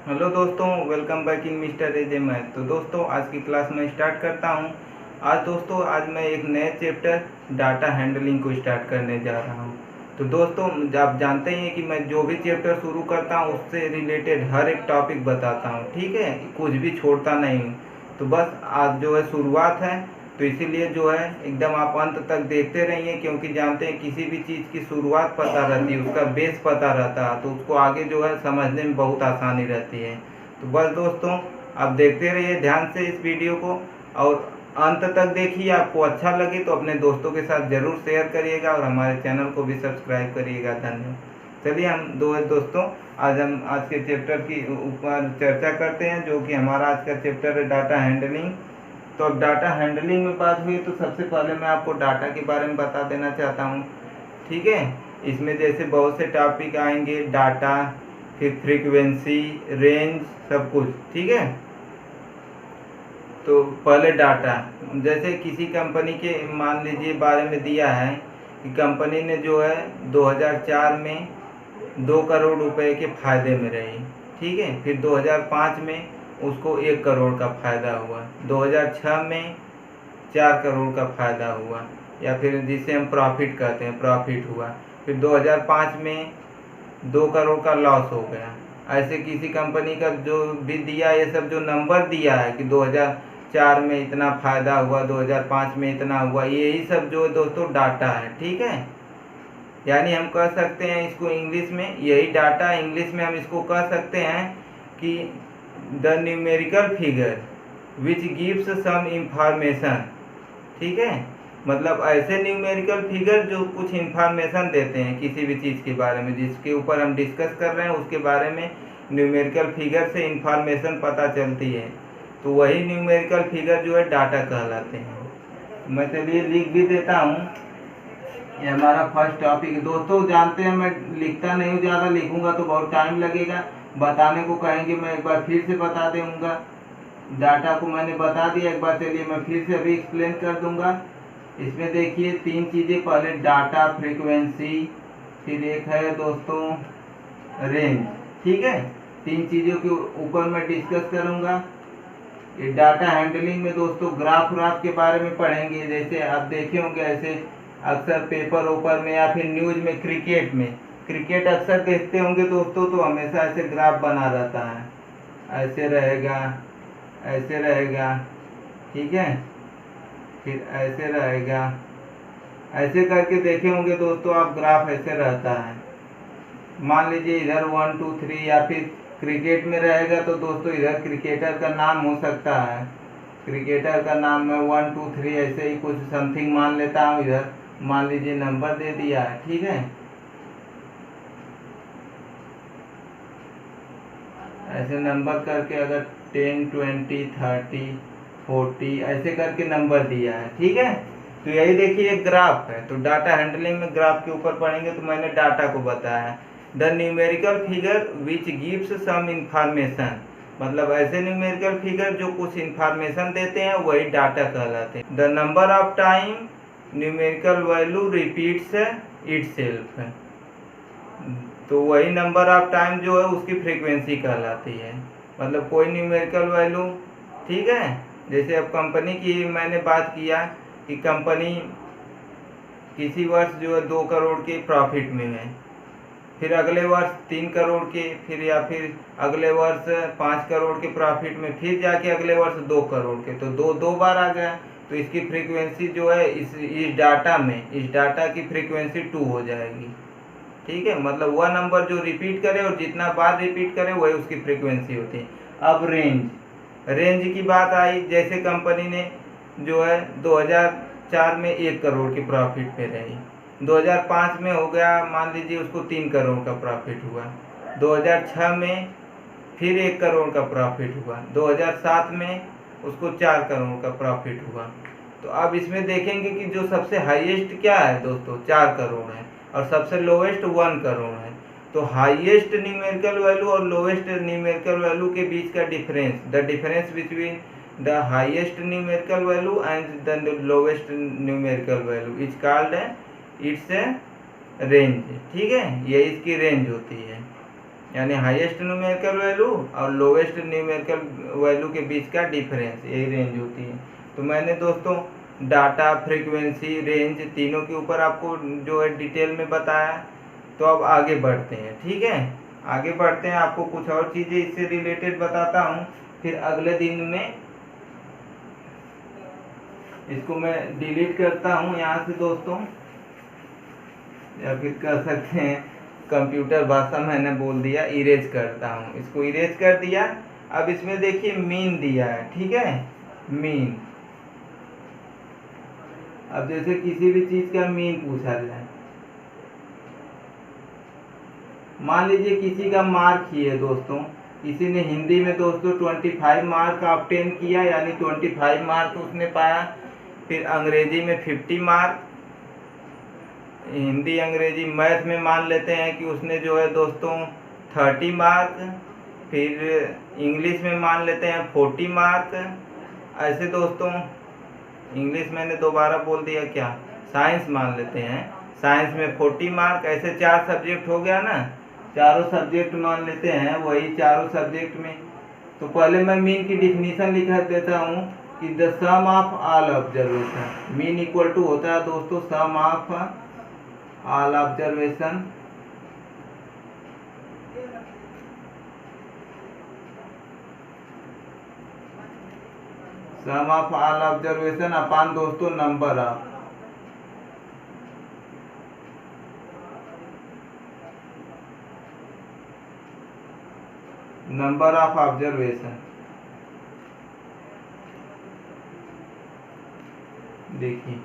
Hello दोस्तों, welcome back in mister AJ math. तो दोस्तों आज की क्लास में स्टार्ट करता हूं। आज मैं एक नए चैप्टर डाटा हैंडलिंग को स्टार्ट करने जा रहा हूं। तो दोस्तों आप जानते ही हैं कि मैं जो भी चैप्टर शुरू करता हूं उससे रिलेटेड हर एक टॉपिक बताता हूं, ठीक है, कुछ भी छोड़ता नहीं हूं। तो बस आज जो है शुरुआत है, तो इसीलिए जो है एकदम आप अंत तक देखते रहिए, क्योंकि जानते हैं किसी भी चीज़ की शुरुआत पता रहती है, उसका बेस पता रहता है, तो उसको आगे जो है समझने में बहुत आसानी रहती है। तो बस दोस्तों आप देखते रहिए ध्यान से इस वीडियो को, और अंत तक देखिए। आपको अच्छा लगे तो अपने दोस्तों के साथ ज़रूर शेयर करिएगा और हमारे चैनल को भी सब्सक्राइब करिएगा। धन्यवाद। चलिए हम दोस्तों हम आज के चैप्टर की ऊपर चर्चा करते हैं, जो कि हमारा आज का चैप्टर है डाटा हैंडलिंग। तो अब डाटा हैंडलिंग में बात हुई तो सबसे पहले मैं आपको डाटा के बारे में बता देना चाहता हूँ, ठीक है। इसमें जैसे बहुत से टॉपिक आएंगे, डाटा, फिर फ्रीक्वेंसी, रेंज, सब कुछ, ठीक है। तो पहले डाटा, जैसे किसी कंपनी के मान लीजिए बारे में दिया है कि कंपनी ने जो है 2004 में 2 करोड़ रुपए के फायदे में रही, ठीक है। फिर 2005 में उसको 1 करोड़ का फायदा हुआ, 2006 में 4 करोड़ का फायदा हुआ, या फिर जिसे हम प्रॉफिट कहते हैं, प्रॉफिट हुआ। फिर 2005 में 2 करोड़ का लॉस हो गया। ऐसे किसी कंपनी का जो भी दिया, ये सब जो नंबर दिया है कि 2004 में इतना फायदा हुआ, 2005 में इतना हुआ, यही सब जो दोस्तों डाटा है, ठीक है। यानी हम कह सकते हैं इसको इंग्लिश में, यही डाटा इंग्लिश में हम इसको कह सकते हैं कि the numerical figure which gives some information, ठीक है। मतलब ऐसे न्यूमेरिकल फिगर जो कुछ इंफॉर्मेशन देते हैं किसी भी चीज़ के बारे में, जिसके ऊपर हम डिस्कस कर रहे हैं उसके बारे में न्यूमेरिकल फिगर से इंफॉर्मेशन पता चलती है, तो वही न्यूमेरिकल फिगर जो है डाटा कहलाते हैं। मैं चलिए लिख भी देता हूँ, ये हमारा फर्स्ट टॉपिक। दोस्तों जानते हैं मैं लिखता नहीं हूँ, ज़्यादा लिखूंगा तो बहुत टाइम लगेगा, बताने को कहेंगे मैं एक बार फिर से बता दूंगा। डाटा को मैंने बता दिया एक बार, चलिए मैं फिर से अभी एक्सप्लेन कर दूंगा। इसमें देखिए 3 चीज़ें, पहले डाटा, फ्रीक्वेंसी, फिर एक है दोस्तों रेंज, ठीक है। 3 चीज़ों के ऊपर मैं डिस्कस करूंगा। ये डाटा हैंडलिंग में दोस्तों ग्राफ के बारे में पढ़ेंगे, जैसे आप देखे होंगे ऐसे अक्सर पेपर ओपर में या फिर न्यूज में, क्रिकेट अक्सर देखते होंगे दोस्तों, तो हमेशा ऐसे ग्राफ बना रहता है, ऐसे रहेगा, ऐसे रहेगा, ठीक है, फिर ऐसे रहेगा, ऐसे करके देखे होंगे दोस्तों आप, ग्राफ ऐसे रहता है। मान लीजिए इधर 1 2 3, या फिर क्रिकेट में रहेगा तो दोस्तों इधर क्रिकेटर का नाम हो सकता है, क्रिकेटर का नाम मैं 1 2 3 ऐसे ही कुछ समथिंग मान लेता हूँ। इधर मान लीजिए नंबर दे दिया है, ठीक है। ऐसे नंबर करके अगर 10 20 30 40 ऐसे करके नंबर दिया है, ठीक है। तो यही देखिए एक ग्राफ है। तो डाटा हैंडलिंग में ग्राफ के ऊपर पढ़ेंगे, तो मैंने डाटा को बताया है the numerical figure which gives some information, मतलब ऐसे न्यूमेरिकल फिगर जो कुछ इंफॉर्मेशन देते हैं वही डाटा कहलाते हैं। The number of time numerical value repeats itself, तो वही नंबर ऑफ टाइम जो है उसकी फ्रीक्वेंसी कहलाती है। मतलब कोई न्यूमेरिकल वैल्यू, ठीक है। जैसे अब कंपनी की मैंने बात किया कि कंपनी किसी वर्ष जो है 2 करोड़ के प्रॉफिट में है, फिर अगले वर्ष 3 करोड़ के, फिर या फिर अगले वर्ष 5 करोड़ के प्रॉफिट में, फिर जाके अगले वर्ष 2 करोड़ के, तो दो बार आ गया, तो इसकी फ्रीक्वेंसी जो है इस डाटा में, इस डाटा की फ्रीक्वेंसी 2 हो जाएगी, ठीक है। मतलब वह नंबर जो रिपीट करे और जितना बार रिपीट करे वही उसकी फ्रीक्वेंसी होती है। अब रेंज की बात आई, जैसे कंपनी ने जो है 2004 में 1 करोड़ की प्रॉफिट पे रही, 2005 में हो गया मान लीजिए उसको 3 करोड़ का प्रॉफिट हुआ, 2006 में फिर 1 करोड़ का प्रॉफिट हुआ, 2007 में उसको 4 करोड़ का प्रॉफिट हुआ। तो अब इसमें देखेंगे कि जो सबसे हाईएस्ट क्या है दोस्तों, 4 करोड़ है, और सबसे लोवेस्ट 1 करोड़ है। तो हाईएस्ट न्यूमेरिकल वैल्यू और लोवेस्ट न्यूमेरिकल वैल्यू के बीच का difference, the difference between the highest numerical value and the lowest numerical value is called its range, ठीक है, ये इसकी रेंज होती है। यानी हाईएस्ट न्यूमेरिकल वैल्यू और लोवेस्ट न्यूमेरिकल वैल्यू के बीच का डिफरेंस, यही रेंज होती है। तो मैंने दोस्तों डाटा, फ्रीक्वेंसी, रेंज तीनों के ऊपर आपको जो है डिटेल में बताया। तो अब आगे बढ़ते हैं, ठीक है, आगे बढ़ते हैं, आपको कुछ और चीज़ें इससे रिलेटेड बताता हूँ। फिर अगले दिन में इसको मैं डिलीट करता हूँ यहाँ से दोस्तों, या फिर कर सकते हैं कंप्यूटर भाषा मैंने बोल दिया, इरेज करता हूँ। इसको इरेज कर दिया। अब इसमें देखिए मीन दिया है, ठीक है, मीन। अब जैसे किसी भी चीज का मीन पूछा जाए, मान लीजिए किसी का मार्क ही है दोस्तों, किसी ने हिंदी में दोस्तों 25 मार्क ऑब्टेन किया, यानी 25 मार्क उसने पाया। फिर अंग्रेजी में 50 मार्क, हिंदी अंग्रेजी मैथ में मान लेते हैं कि उसने जो है दोस्तों 30 मार्क। फिर इंग्लिश में मान लेते हैं 40 मार्क। ऐसे दोस्तों इंग्लिश मैंने दोबारा बोल दिया क्या, साइंस मान लेते हैं, साइंस में 40 मार्क। ऐसे 4 सब्जेक्ट हो गया ना, चारों सब्जेक्ट मान लेते हैं, वही चारों सब्जेक्ट में। तो पहले मैं मीन की डिफिनीशन लिखा देता हूँ कि the sum of all observation, mean equal to होता है दोस्तों sum of all observation sum of all observation upon दोस्तों number of, number of observation. देखिए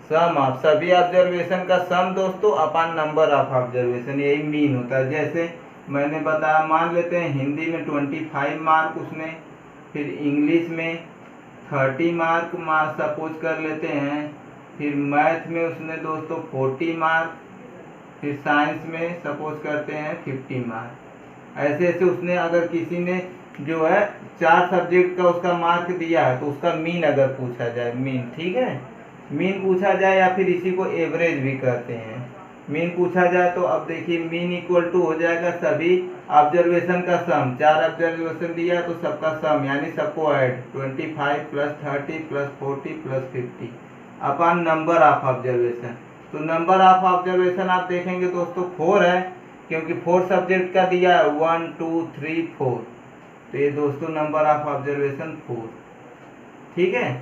सम ऑफ सभी ऑब्जर्वेशन का सम दोस्तों अपान नंबर ऑफ ऑब्जर्वेशन, यही मीन होता है। जैसे मैंने बताया, मान लेते हैं हिंदी में 25 मार्क उसने, फिर इंग्लिश में 30 मार्क सपोज कर लेते हैं, फिर मैथ में उसने दोस्तों 40 मार्क, फिर साइंस में सपोज करते हैं 50 मार्क। ऐसे ऐसे उसने, अगर किसी ने जो है 4 सब्जेक्ट का उसका मार्क दिया है तो उसका मीन अगर पूछा जाए, मीन, ठीक है, मीन पूछा जाए, या फिर इसी को एवरेज भी कहते हैं, मीन पूछा जाए तो अब देखिए मीन इक्वल टू हो जाएगा सभी ऑब्जर्वेशन का सम। 4 ऑब्जर्वेशन दिया तो सबका सम, यानी सबको add 25 plus 30 plus 40 plus 50 upon number of observation. तो नंबर ऑफ ऑब्जर्वेशन आप देखेंगे दोस्तों 4 है, क्योंकि 4 सब्जेक्ट का दिया है, 1 2 3 4। तो ये दोस्तों नंबर ऑफ ऑब्जर्वेशन 4, ठीक है।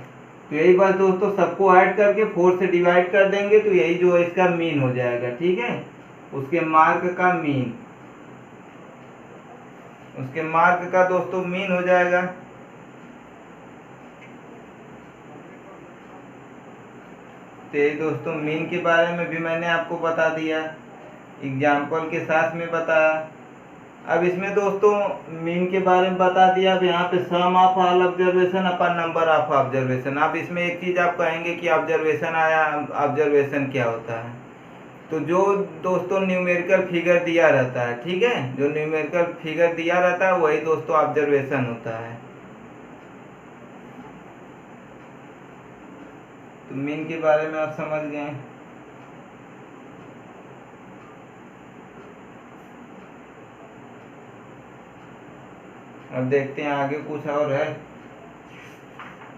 तो यही बात दोस्तों, सबको ऐड करके 4 से डिवाइड कर देंगे तो यही जो है इसका मीन हो जाएगा, ठीक है, उसके मार्क का मीन, उसके मार्क का दोस्तों मीन हो जाएगा। तो यही दोस्तों मीन के बारे में भी मैंने आपको बता दिया, एग्जाम्पल के साथ में बताया। अब इसमें दोस्तों मीन के बारे में बता दिया। अब यहाँ पे sum of all observation upon number of observation. अब इसमें एक चीज आप कहेंगे कि ऑब्जर्वेशन आया, ऑब्जर्वेशन क्या होता है। तो जो दोस्तों न्यूमेरिकल फिगर दिया रहता है, ठीक है, जो न्यूमेरिकल फिगर दिया रहता है वही दोस्तों ऑब्जर्वेशन होता है। तो मीन के बारे में आप समझ गए। अब देखते हैं आगे कुछ और है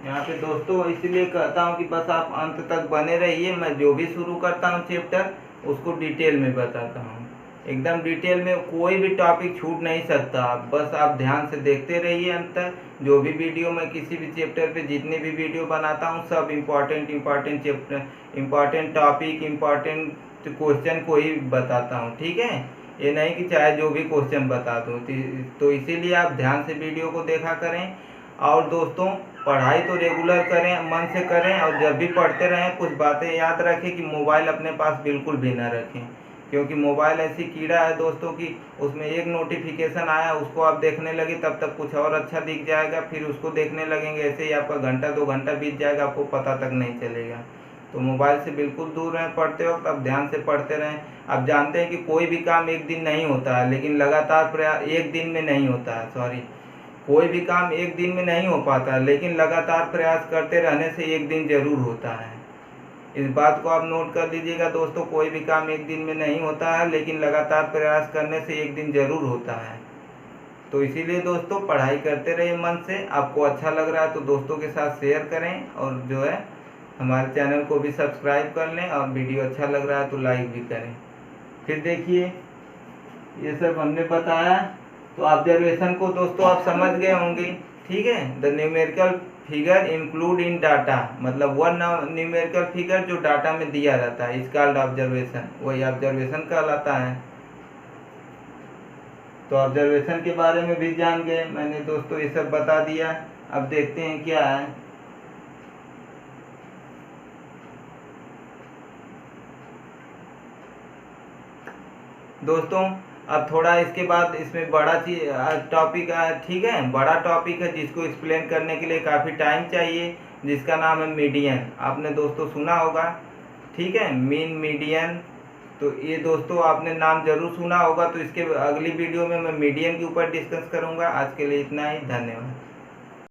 यहाँ पे दोस्तों। इसलिए कहता हूँ कि बस आप अंत तक बने रहिए। मैं जो भी शुरू करता हूँ चैप्टर उसको डिटेल में बताता हूँ, एकदम डिटेल में, कोई भी टॉपिक छूट नहीं सकता। आप बस आप ध्यान से देखते रहिए अंत तक। जो भी वीडियो मैं किसी भी चैप्टर पे जितने भी वीडियो बनाता हूँ सब important chapter, important topic, important question को ही बताता हूँ, ठीक है। ये नहीं कि चाहे जो भी क्वेश्चन बता दूँ। तो इसीलिए आप ध्यान से वीडियो को देखा करें। और दोस्तों पढ़ाई तो रेगुलर करें, मन से करें, और जब भी पढ़ते रहें कुछ बातें याद रखें कि मोबाइल अपने पास बिल्कुल भी ना रखें, क्योंकि मोबाइल ऐसी कीड़ा है दोस्तों कि उसमें एक नोटिफिकेशन आया उसको आप देखने लगे तब तक कुछ और अच्छा दिख जाएगा, फिर उसको देखने लगेंगे, ऐसे ही आपका घंटा 2 घंटा बीत जाएगा, आपको पता तक नहीं चलेगा। तो मोबाइल से बिल्कुल दूर रहें पढ़ते वक्त। अब ध्यान से पढ़ते रहें। आप जानते हैं कि कोई भी काम एक दिन नहीं होता है, लेकिन लगातार प्रयास एक दिन में नहीं होता है, कोई भी काम एक दिन में नहीं हो पाता, लेकिन लगातार प्रयास करते रहने से एक दिन जरूर होता है। इस बात को आप नोट कर लीजिएगा दोस्तों, कोई भी काम एक दिन में नहीं होता है, लेकिन लगातार प्रयास करने से एक दिन ज़रूर होता है। तो इसीलिए दोस्तों पढ़ाई करते रहिए मन से। आपको अच्छा लग रहा है तो दोस्तों के साथ शेयर करें, और जो है हमारे चैनल को भी सब्सक्राइब कर लें, और वीडियो अच्छा लग रहा है तो लाइक भी करें। फिर देखिए ये सब हमने बताया, तो ऑब्जर्वेशन को दोस्तों आप समझ गए होंगे, ठीक है। The numerical figure include in data, मतलब वन न्यूमेरिकल फिगर जो डाटा में दिया रहता है, इसका ऑब्जर्वेशन, वही ऑब्जर्वेशन कहलाता है। तो ऑब्जर्वेशन के बारे में भी जान गए, मैंने दोस्तों ये सब बता दिया। अब देखते हैं क्या है। दोस्तों अब थोड़ा इसके बाद इसमें बड़ा चीज टॉपिक है, ठीक है, बड़ा टॉपिक है जिसको एक्सप्लेन करने के लिए काफ़ी टाइम चाहिए, जिसका नाम है मीडियन। आपने दोस्तों सुना होगा, ठीक है, मीन मीडियन। तो ये दोस्तों आपने नाम जरूर सुना होगा। तो इसके अगली वीडियो में मैं मीडियन के ऊपर डिस्कस करूंगा। आज के लिए इतना ही, धन्यवाद।